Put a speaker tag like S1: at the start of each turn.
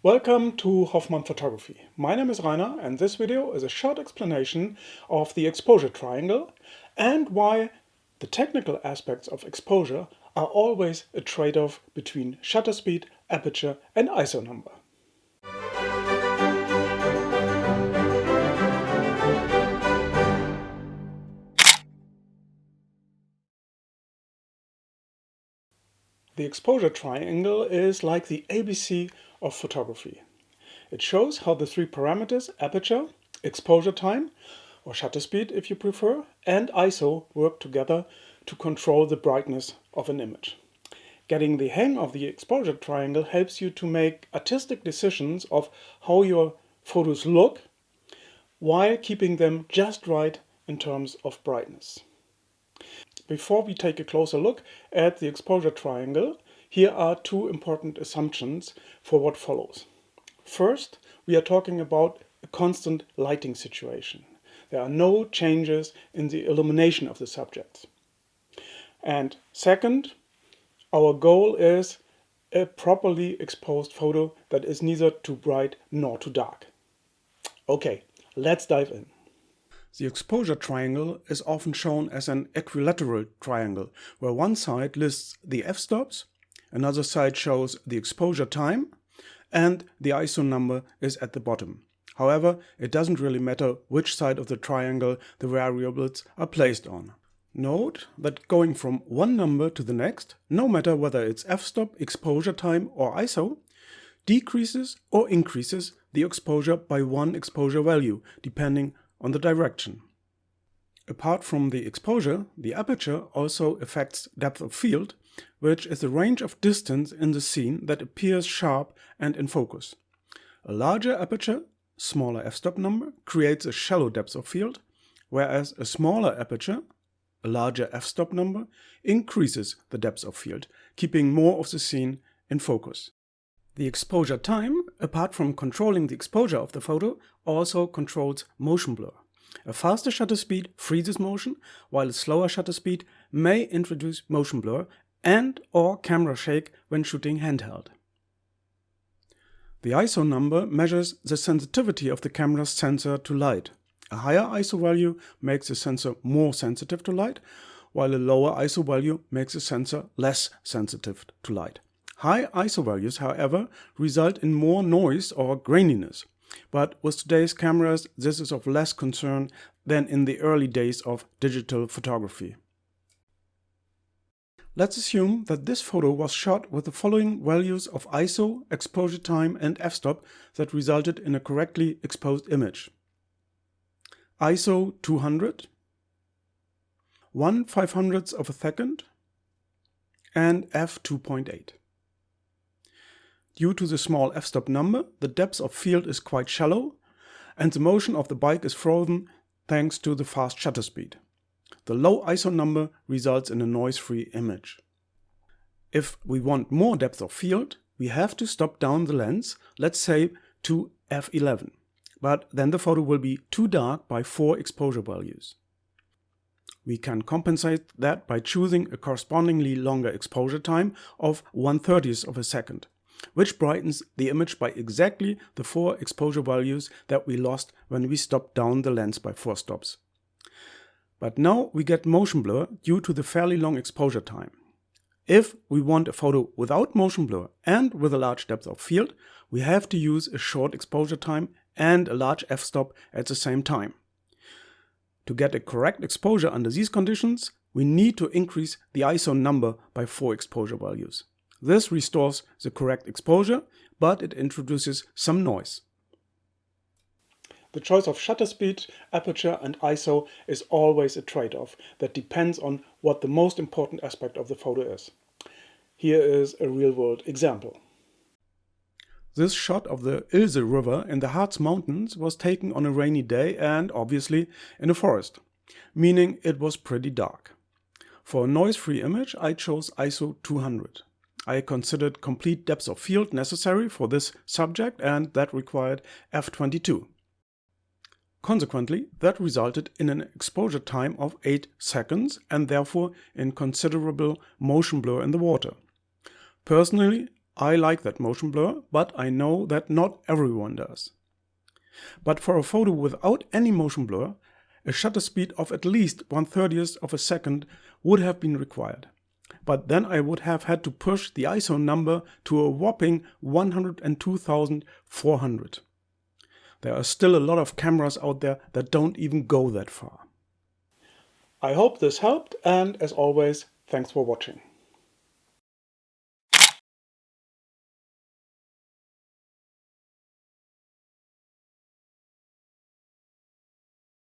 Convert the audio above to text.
S1: Welcome to Hoffmann-Photography. My name is Rainer and this video is a short explanation of the exposure triangle and why the technical aspects of exposure are always a trade-off between shutter speed, aperture and ISO number. The exposure triangle is like the ABC of photography. It shows how the three parameters aperture, exposure time, or shutter speed if you prefer, and ISO work together to control the brightness of an image. Getting the hang of the exposure triangle helps you to make artistic decisions of how your photos look while keeping them just right in terms of brightness. Before we take a closer look at the exposure triangle, here are two important assumptions for what follows. First, we are talking about a constant lighting situation. There are no changes in the illumination of the subjects. And second, our goal is a properly exposed photo that is neither too bright nor too dark. Okay, let's dive in. The exposure triangle is often shown as an equilateral triangle, where one side lists the f-stops, another side shows the exposure time, and the ISO number is at the bottom. However, it doesn't really matter which side of the triangle the variables are placed on. Note that going from one number to the next, no matter whether it's f-stop, exposure time or ISO, decreases or increases the exposure by one exposure value, depending on the direction. Apart from the exposure, the aperture also affects depth of field, which is the range of distance in the scene that appears sharp and in focus. A larger aperture, smaller f-stop number, creates a shallow depth of field, whereas a smaller aperture, a larger f-stop number, increases the depth of field, keeping more of the scene in focus. The exposure time, apart from controlling the exposure of the photo, also controls motion blur. A faster shutter speed freezes motion, while a slower shutter speed may introduce motion blur and/or camera shake when shooting handheld. The ISO number measures the sensitivity of the camera's sensor to light. A higher ISO value makes the sensor more sensitive to light, while a lower ISO value makes the sensor less sensitive to light. High ISO values, however, result in more noise or graininess, but with today's cameras this is of less concern than in the early days of digital photography. Let's assume that this photo was shot with the following values of ISO, exposure time and f-stop that resulted in a correctly exposed image. ISO 200, 1/500th of a second and f 2.8. Due to the small f-stop number, the depth of field is quite shallow and the motion of the bike is frozen thanks to the fast shutter speed. The low ISO number results in a noise-free image. If we want more depth of field, we have to stop down the lens, let's say to f11. But then the photo will be too dark by 4 exposure values. We can compensate that by choosing a correspondingly longer exposure time of 1/30th of a second, which brightens the image by exactly the 4 exposure values that we lost when we stopped down the lens by 4 stops. But now we get motion blur due to the fairly long exposure time. If we want a photo without motion blur and with a large depth of field, we have to use a short exposure time and a large f-stop at the same time. To get a correct exposure under these conditions, we need to increase the ISO number by 4 exposure values. This restores the correct exposure, but it introduces some noise. The choice of shutter speed, aperture and ISO is always a trade-off that depends on what the most important aspect of the photo is. Here is a real-world example. This shot of the Ilse River in the Harz Mountains was taken on a rainy day and obviously in a forest, meaning it was pretty dark. For a noise-free image I chose ISO 200. I considered complete depth of field necessary for this subject and that required f22. Consequently, that resulted in an exposure time of 8 seconds and therefore in considerable motion blur in the water. Personally, I like that motion blur, but I know that not everyone does. But for a photo without any motion blur, a shutter speed of at least 1/30th of a second would have been required. But then I would have had to push the ISO number to a whopping 102,400. There are still a lot of cameras out there that don't even go that far. I hope this helped, and as always, thanks for watching.